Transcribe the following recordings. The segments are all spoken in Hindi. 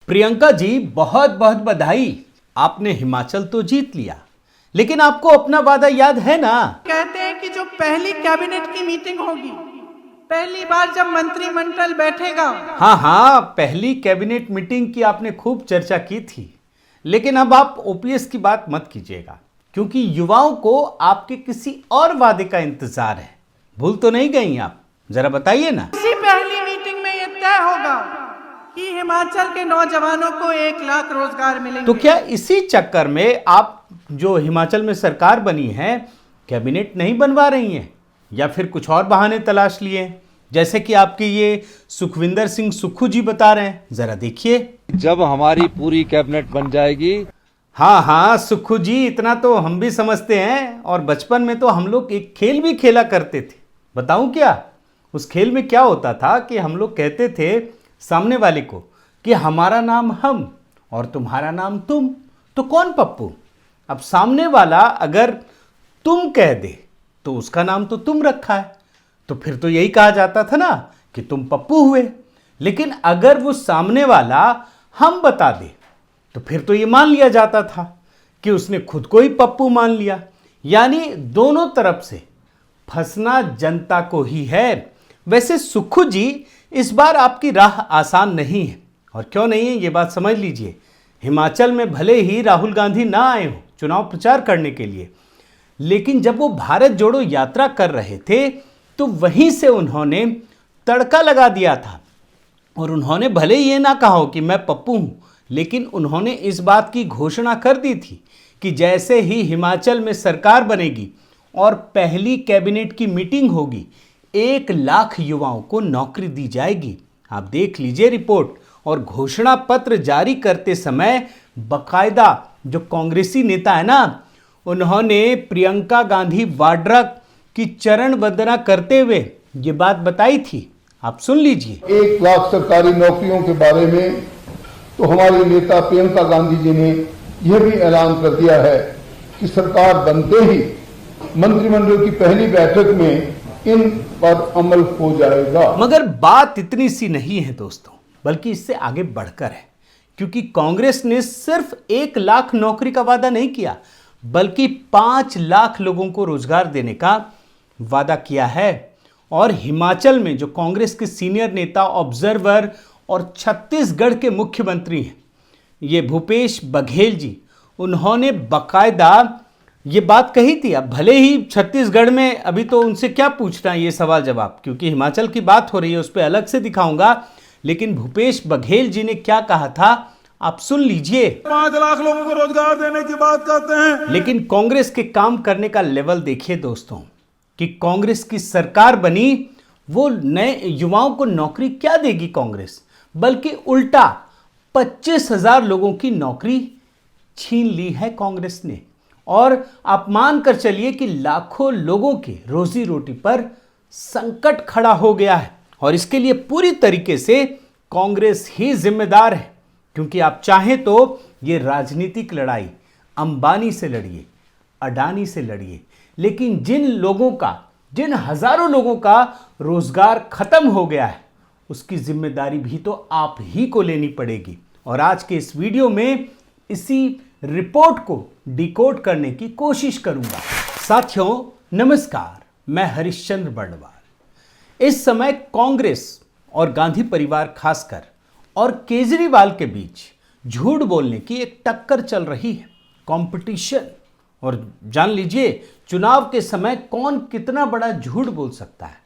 प्रियंका जी, बहुत बहुत बधाई। आपने हिमाचल तो जीत लिया, लेकिन आपको अपना वादा याद है ना? कहते हैं कि जो पहली कैबिनेट की मीटिंग होगी, पहली बार जब मंत्रिमंडल बैठेगा। हाँ हाँ, पहली कैबिनेट मीटिंग की आपने खूब चर्चा की थी, लेकिन अब आप ओपीएस की बात मत कीजिएगा, क्योंकि युवाओं को आपके किसी और वादे का इंतजार है। भूल तो नहीं गई आप? जरा बताइए ना। इसी पहली मीटिंग में यह तय होगा कि हिमाचल के नौजवानों को 1 लाख रोजगार मिलेंगे। तो क्या इसी चक्कर में आप जो हिमाचल में सरकार बनी है, कैबिनेट नहीं बनवा रही हैं, या फिर कुछ और बहाने तलाश लिए हैं, जैसे कि आपके ये सुखविंदर सिंह सुक्खू जी बता रहे हैं? जरा देखिए। जब हमारी पूरी कैबिनेट बन जाएगी। हाँ हाँ सुक्खू जी, इतना तो हम भी समझते हैं, और बचपन में तो हम लोग एक खेल भी खेला करते थे। बताऊं क्या? उस खेल में क्या होता था कि हम लोग कहते थे सामने वाले को कि हमारा नाम हम और तुम्हारा नाम तुम, तो कौन पप्पू? अब सामने वाला अगर तुम कह दे तो उसका नाम तो तुम रखा है, तो फिर तो यही कहा जाता था ना कि तुम पप्पू हुए। लेकिन अगर वो सामने वाला हम बता दे तो फिर तो ये मान लिया जाता था कि उसने खुद को ही पप्पू मान लिया। यानी दोनों तरफ से फंसना जनता को ही है। वैसे सुक्खू जी, इस बार आपकी राह आसान नहीं है, और क्यों नहीं है ये बात समझ लीजिए। हिमाचल में भले ही राहुल गांधी ना आए हों चुनाव प्रचार करने के लिए, लेकिन जब वो भारत जोड़ो यात्रा कर रहे थे तो वहीं से उन्होंने तड़का लगा दिया था। और उन्होंने भले ये ना कहा हो कि मैं पप्पू हूं, लेकिन उन्होंने इस बात की घोषणा कर दी थी कि जैसे ही हिमाचल में सरकार बनेगी और पहली कैबिनेट की मीटिंग होगी, 1 लाख युवाओं को नौकरी दी जाएगी। आप देख लीजिए रिपोर्ट। और घोषणा पत्र जारी करते समय बकायदा जो कांग्रेसी नेता है ना, उन्होंने प्रियंका गांधी वाड्रा की चरण वंदना करते हुए ये बात बताई थी। आप सुन लीजिए। 1 लाख सरकारी नौकरियों के बारे में तो हमारे नेता प्रियंका गांधी जी ने यह भी ऐलान कर दिया है कि सरकार बनते ही मंत्रिमंडल की पहली बैठक में इन पर अमल हो जाएगा। मगर बात इतनी सी नहीं है दोस्तों, बल्कि इससे आगे बढ़कर है, क्योंकि कांग्रेस ने सिर्फ 1 लाख नौकरी का वादा नहीं किया, बल्कि 5 लाख लोगों को रोजगार देने का वादा किया है। और हिमाचल में जो कांग्रेस के सीनियर नेता, ऑब्जर्वर और छत्तीसगढ़ के मुख्यमंत्री हैं, ये भूपेश बघेल जी, उन्होंने बकायदा ये बात कही थी। अब भले ही छत्तीसगढ़ में अभी तो उनसे क्या पूछना है ये सवाल जवाब, क्योंकि हिमाचल की बात हो रही है, उस पर अलग से दिखाऊंगा। लेकिन भूपेश बघेल जी ने क्या कहा था आप सुन लीजिए। 5 लाख लोगों को रोजगार देने की बात करते हैं। लेकिन कांग्रेस के काम करने का लेवल देखिए दोस्तों, कि कांग्रेस की सरकार बनी, वो नए युवाओं को नौकरी क्या देगी कांग्रेस, बल्कि उल्टा 25,000 लोगों की नौकरी छीन ली है कांग्रेस ने। और आप मान कर चलिए कि लाखों लोगों के रोजी रोटी पर संकट खड़ा हो गया है, और इसके लिए पूरी तरीके से कांग्रेस ही जिम्मेदार है। क्योंकि आप चाहें तो ये राजनीतिक लड़ाई अंबानी से लड़िए, अडानी से लड़िए, लेकिन जिन हजारों लोगों का रोजगार खत्म हो गया है, उसकी जिम्मेदारी भी तो आप ही को लेनी पड़ेगी। और आज के इस वीडियो में इसी रिपोर्ट को डिकोड करने की कोशिश करूंगा। साथियों नमस्कार, मैं हरिश्चंद्र बर्णवाल। इस समय कांग्रेस और गांधी परिवार खासकर और केजरीवाल के बीच झूठ बोलने की एक टक्कर चल रही है, कंपटीशन। और जान लीजिए चुनाव के समय कौन कितना बड़ा झूठ बोल सकता है,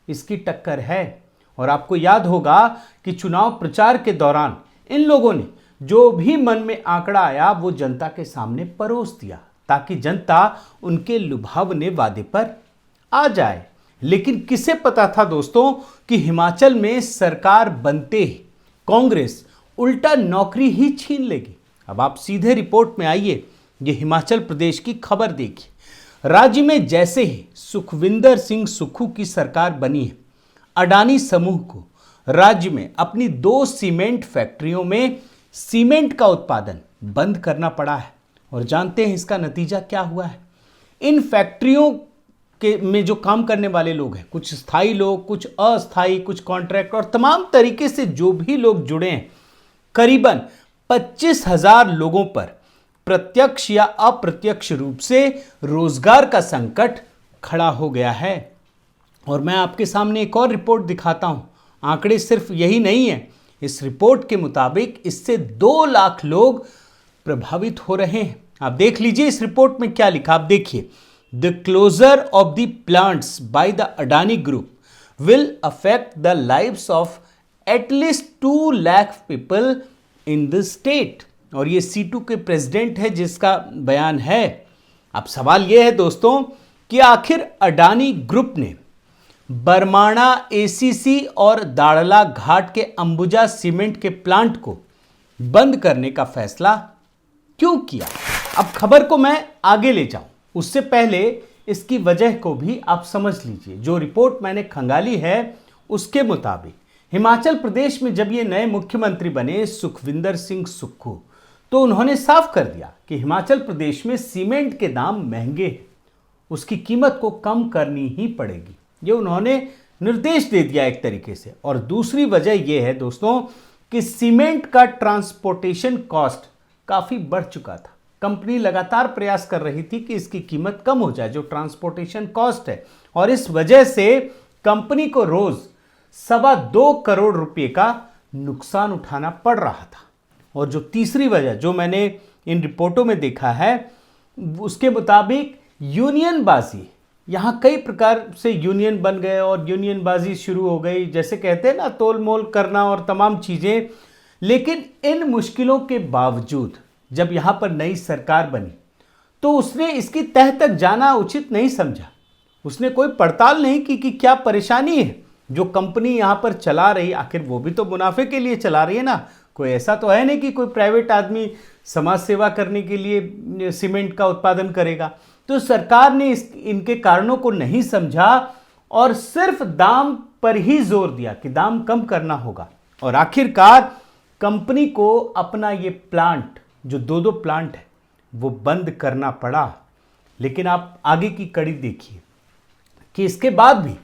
इसकी टक्कर है। और आपको याद होगा कि चुनाव प्रचार के दौरान इन लोगों ने जो भी मन में आंकड़ा आया वो जनता के सामने परोस दिया, ताकि जनता उनके लुभावने वादे पर आ जाए। लेकिन किसे पता था दोस्तों कि हिमाचल में सरकार बनते ही कांग्रेस उल्टा नौकरी ही छीन लेगी। अब आप सीधे रिपोर्ट में आइए, ये हिमाचल प्रदेश की खबर देखिए। राज्य में जैसे ही सुखविंदर सिंह सुक्खू की सरकार बनी है, अडानी समूह को राज्य में अपनी 2 सीमेंट फैक्ट्रियों में सीमेंट का उत्पादन बंद करना पड़ा है। और जानते हैं इसका नतीजा क्या हुआ है? इन फैक्ट्रियों के में जो काम करने वाले लोग हैं, कुछ स्थायी लोग, कुछ अस्थायी, कुछ कॉन्ट्रैक्ट, और तमाम तरीके से जो भी लोग जुड़े हैं, करीबन 25,000 लोगों पर प्रत्यक्ष या अप्रत्यक्ष रूप से रोजगार का संकट खड़ा हो गया है। और मैं आपके सामने एक और रिपोर्ट दिखाता हूं। आंकड़े सिर्फ यही नहीं है, इस रिपोर्ट के मुताबिक इससे 2 लाख लोग प्रभावित हो रहे हैं। आप देख लीजिए इस रिपोर्ट में क्या लिखा, आप देखिए। The closure of the plants by the Adani group will affect the lives of at least 2 lakh people in the state. और ये C2 के प्रेसिडेंट है जिसका बयान है। अब सवाल यह है दोस्तों कि आखिर अडानी ग्रुप ने बरमाणा ACC और दाड़ला घाट के अंबुजा सीमेंट के प्लांट को बंद करने का फैसला क्यों किया। अब खबर को मैं आगे ले जाऊं उससे पहले इसकी वजह को भी आप समझ लीजिए। जो रिपोर्ट मैंने खंगाली है उसके मुताबिक हिमाचल प्रदेश में जब ये नए मुख्यमंत्री बने सुखविंदर सिंह सुक्खू, तो उन्होंने साफ कर दिया कि हिमाचल प्रदेश में सीमेंट के दाम महंगे हैं, उसकी कीमत को कम करनी ही पड़ेगी। ये उन्होंने निर्देश दे दिया एक तरीके से। और दूसरी वजह यह है दोस्तों कि सीमेंट का ट्रांसपोर्टेशन कॉस्ट काफी बढ़ चुका था। कंपनी लगातार प्रयास कर रही थी कि इसकी कीमत कम हो जाए, जो ट्रांसपोर्टेशन कॉस्ट है, और इस वजह से कंपनी को रोज 2.25 करोड़ रुपए का नुकसान उठाना पड़ रहा था। और जो तीसरी वजह जो मैंने इन रिपोर्टों में देखा है उसके मुताबिक यूनियनबाजी, यहां कई प्रकार से यूनियन बन गए और यूनियनबाजी शुरू हो गई, जैसे कहते हैं ना तोल मोल करना और तमाम चीजें। लेकिन इन मुश्किलों के बावजूद जब यहां पर नई सरकार बनी तो उसने इसकी तह तक जाना उचित नहीं समझा। उसने कोई पड़ताल नहीं की कि क्या परेशानी है जो कंपनी यहां पर चला रही। आखिर वो भी तो मुनाफे के लिए चला रही है ना, कोई ऐसा तो है नहीं कि कोई प्राइवेट आदमी समाज सेवा करने के लिए सीमेंट का उत्पादन करेगा। तो सरकार ने इनके कारणों को नहीं समझा और सिर्फ दाम पर ही जोर दिया कि दाम कम करना होगा। और आखिरकार कंपनी को अपना ये प्लांट, जो 2 प्लांट है, वो बंद करना पड़ा। लेकिन आप आगे की कड़ी देखिए कि इसके बाद भी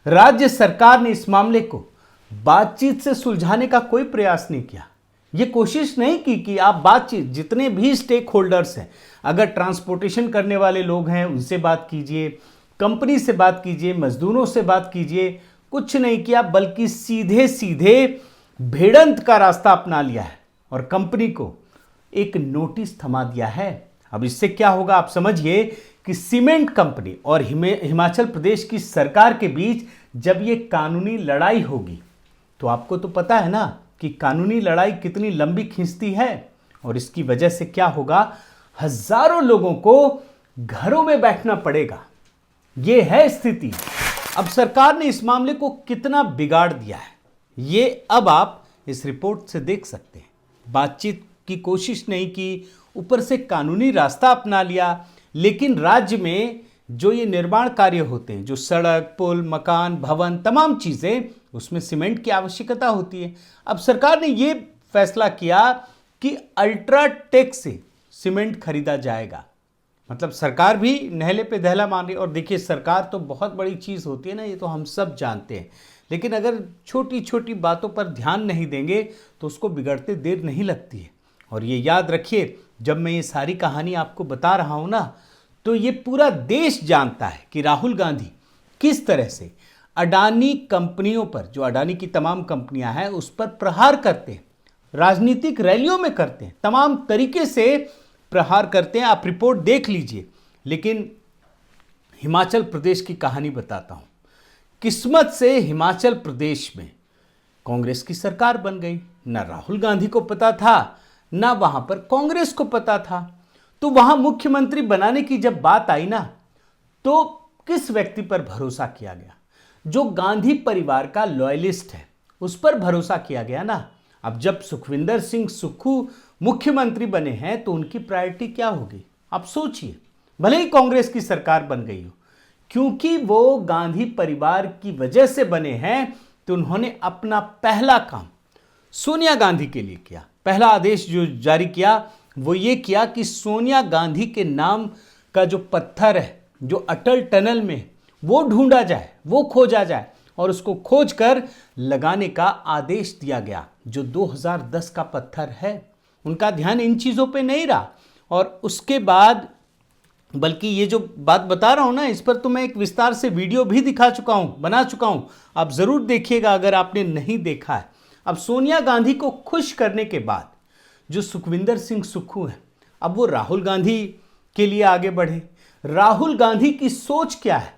राज्य सरकार ने इस मामले को बातचीत से सुलझाने का कोई प्रयास नहीं किया। ये कोशिश नहीं की कि आप बातचीत, जितने भी स्टेक होल्डर्स हैं, अगर ट्रांसपोर्टेशन करने वाले लोग हैं उनसे बात कीजिए, कंपनी से बात कीजिए, मजदूरों से बात कीजिए, कुछ नहीं किया, बल्कि सीधे सीधे भिड़ंत का रास्ता अपना लिया है और कंपनी को एक नोटिस थमा दिया है। अब इससे क्या होगा आप समझिए कि सीमेंट कंपनी और हिमाचल प्रदेश की सरकार के बीच जब ये कानूनी लड़ाई होगी, तो आपको तो पता है ना कि कानूनी लड़ाई कितनी लंबी खींचती है। और इसकी वजह से क्या होगा, हजारों लोगों को घरों में बैठना पड़ेगा। ये है स्थिति। अब सरकार ने इस मामले को कितना बिगाड़ दिया है ये अब आप इस रिपोर्ट से देख सकते हैं। बातचीत की कोशिश नहीं की, ऊपर से कानूनी रास्ता अपना लिया। लेकिन राज्य में जो ये निर्माण कार्य होते हैं, जो सड़क, पुल, मकान, भवन, तमाम चीजें, उसमें सीमेंट की आवश्यकता होती है। अब सरकार ने ये फैसला किया कि अल्ट्राटेक से सीमेंट खरीदा जाएगा। मतलब सरकार भी नहले पे दहला मान रही है। और देखिए सरकार तो बहुत बड़ी चीज होती है ना, ये तो हम सब जानते हैं। लेकिन अगर छोटी छोटी बातों पर ध्यान नहीं देंगे तो उसको बिगड़ते देर नहीं लगती है। और ये याद रखिए, जब मैं ये सारी कहानी आपको बता रहा हूं ना, तो ये पूरा देश जानता है कि राहुल गांधी किस तरह से अडानी कंपनियों पर, जो अडानी की तमाम कंपनियां हैं, उस पर प्रहार करते हैं, राजनीतिक रैलियों में करते हैं, तमाम तरीके से प्रहार करते हैं। आप रिपोर्ट देख लीजिए। लेकिन हिमाचल प्रदेश की कहानी बताता हूं। किस्मत से हिमाचल प्रदेश में कांग्रेस की सरकार बन गई। ना राहुल गांधी को पता था, ना वहां पर कांग्रेस को पता था। तो वहां मुख्यमंत्री बनाने की जब बात आई ना, तो किस व्यक्ति पर भरोसा किया गया? जो गांधी परिवार का लॉयलिस्ट है, उस पर भरोसा किया गया ना। अब जब सुखविंदर सिंह सुक्खू मुख्यमंत्री बने हैं तो उनकी प्रायोरिटी क्या होगी आप सोचिए। भले ही कांग्रेस की सरकार बन गई हो, क्योंकि वो गांधी परिवार की वजह से बने हैं, तो उन्होंने अपना पहला काम सोनिया गांधी के लिए किया। पहला आदेश जो जारी किया वो ये किया कि सोनिया गांधी के नाम का जो पत्थर है, जो अटल टनल में, वो ढूंढा जाए, वो खोजा जाए और उसको खोज कर लगाने का आदेश दिया गया। जो 2010 का पत्थर है, उनका ध्यान इन चीज़ों पे नहीं रहा। और उसके बाद, बल्कि ये जो बात बता रहा हूं ना, इस पर तो मैं एक विस्तार से वीडियो भी बना चुका हूं। आप जरूर देखिएगा अगर आपने नहीं देखा है। अब सोनिया गांधी को खुश करने के बाद जो सुखविंदर सिंह सुक्खू हैं, अब वो राहुल गांधी के लिए आगे बढ़े। राहुल गांधी की सोच क्या है,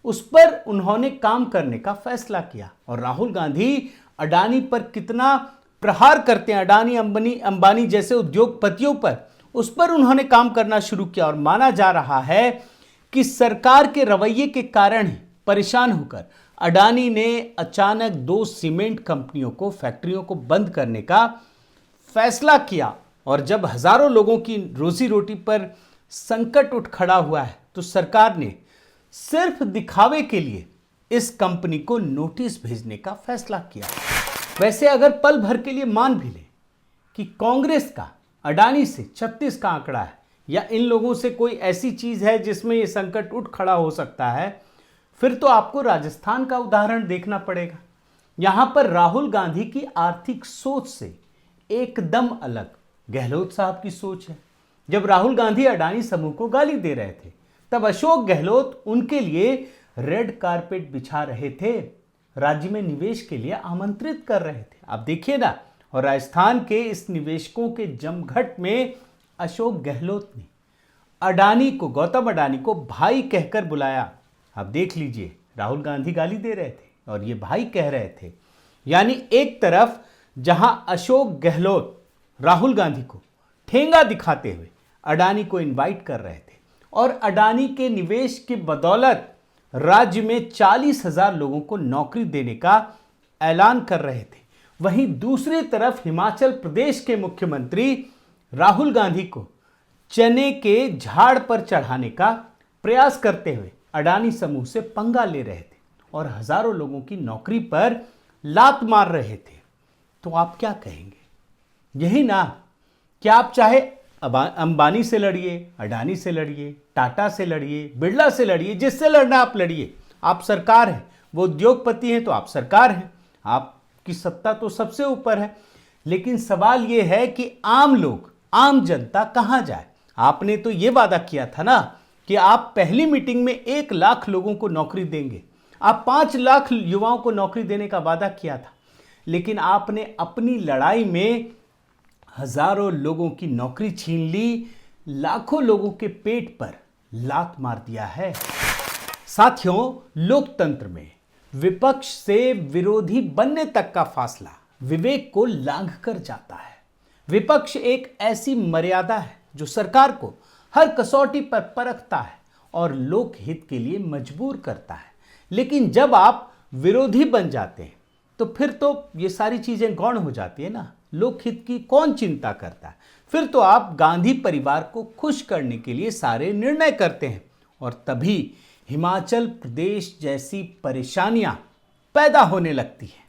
उस पर उन्होंने काम करने का फैसला किया। और राहुल गांधी अडानी पर कितना प्रहार करते हैं, अडानी अंबानी जैसे उद्योगपतियों पर, उस पर उन्होंने काम करना शुरू किया। और माना जा रहा है कि सरकार के रवैये के कारण ही परेशान होकर अडानी ने अचानक 2 सीमेंट कंपनियों को, फैक्ट्रियों को बंद करने का फैसला किया। और जब हजारों लोगों की रोजी रोटी पर संकट उठ खड़ा हुआ है, तो सरकार ने सिर्फ दिखावे के लिए इस कंपनी को नोटिस भेजने का फैसला किया। वैसे अगर पल भर के लिए मान भी ले कि कांग्रेस का अडानी से 36 का आंकड़ा है, या इन लोगों से कोई ऐसी चीज है जिसमें यह संकट उठ खड़ा हो सकता है, फिर तो आपको राजस्थान का उदाहरण देखना पड़ेगा। यहां पर राहुल गांधी की आर्थिक सोच से एकदम अलग गहलोत साहब की सोच है। जब राहुल गांधी अडानी समूह को गाली दे रहे थे, तब अशोक गहलोत उनके लिए रेड कारपेट बिछा रहे थे, राज्य में निवेश के लिए आमंत्रित कर रहे थे। आप देखिए ना, और राजस्थान के इस निवेशकों के जमघट में अशोक गहलोत ने गौतम अडानी को भाई कहकर बुलाया। आप देख लीजिए, राहुल गांधी गाली दे रहे थे और ये भाई कह रहे थे। यानी एक तरफ जहां अशोक गहलोत राहुल गांधी को ठेंगा दिखाते हुए अडानी को इनवाइट कर रहे थे, और अडानी के निवेश की बदौलत राज्य में 40,000 लोगों को नौकरी देने का ऐलान कर रहे थे, वहीं दूसरी तरफ हिमाचल प्रदेश के मुख्यमंत्री राहुल गांधी को चने के झाड़ पर चढ़ाने का प्रयास करते हुए अडानी समूह से पंगा ले रहे थे और हजारों लोगों की नौकरी पर लात मार रहे थे। तो आप क्या कहेंगे? यही ना, क्या आप चाहे अंबानी से लड़िए, अडानी से लड़िए, टाटा से लड़िए, बिरला से लड़िए, जिससे लड़ना आप लड़िए, आप सरकार हैं। वो उद्योगपति हैं तो आप सरकार हैं, आपकी सत्ता तो सबसे ऊपर है। लेकिन सवाल ये है कि आम लोग, आम जनता कहां जाए? आपने तो ये वादा किया था ना कि आप पहली मीटिंग में 1 लाख लोगों को नौकरी देंगे, आप 5 लाख युवाओं को नौकरी देने का वादा किया था, लेकिन आपने अपनी लड़ाई में हजारों लोगों की नौकरी छीन ली, लाखों लोगों के पेट पर लात मार दिया है। साथियों, लोकतंत्र में विपक्ष से विरोधी बनने तक का फासला विवेक को लांघ कर जाता है। विपक्ष एक ऐसी मर्यादा है जो सरकार को हर कसौटी पर परखता है और लोकहित के लिए मजबूर करता है। लेकिन जब आप विरोधी बन जाते हैं तो फिर तो ये सारी चीजें गौण हो जाती है ना। लोकहित की कौन चिंता करता है? फिर तो आप गांधी परिवार को खुश करने के लिए सारे निर्णय करते हैं, और तभी हिमाचल प्रदेश जैसी परेशानियां पैदा होने लगती हैं।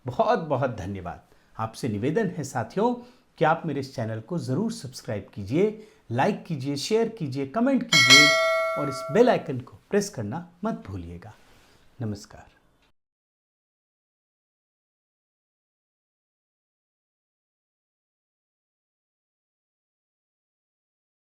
बहुत बहुत धन्यवाद। आपसे निवेदन है साथियों कि आप मेरे इस चैनल को जरूर सब्सक्राइब कीजिए, लाइक कीजिए, शेयर कीजिए, कमेंट कीजिए और इस बेल आइकन को प्रेस करना मत भूलिएगा। नमस्कार।